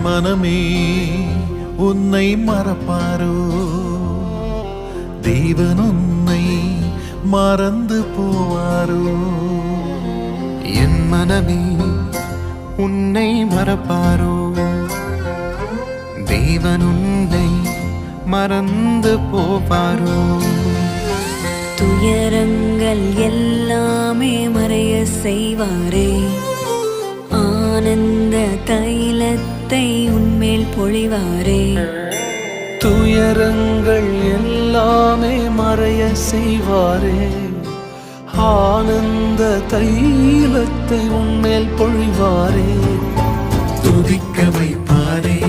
மனமே உன்னை மறப்பாரோ? தேவன் உன்னை மறந்து போவாரோ? என் மனமே உன்னை மறப்பாரோ? தேவன் உன்னை மறந்து போவாரோ? துயரங்கள் எல்லாமே மறைய செய்வாரே, ஆனந்த தைலத்தை உன்மேல் பொழிவாரே. துயரங்கள் எல்லாமே மறைய செய்வாரே, ஆனந்த தைலத்தை உன்மேல் பொழிவாரே. துதிக்க வைப்பாரே,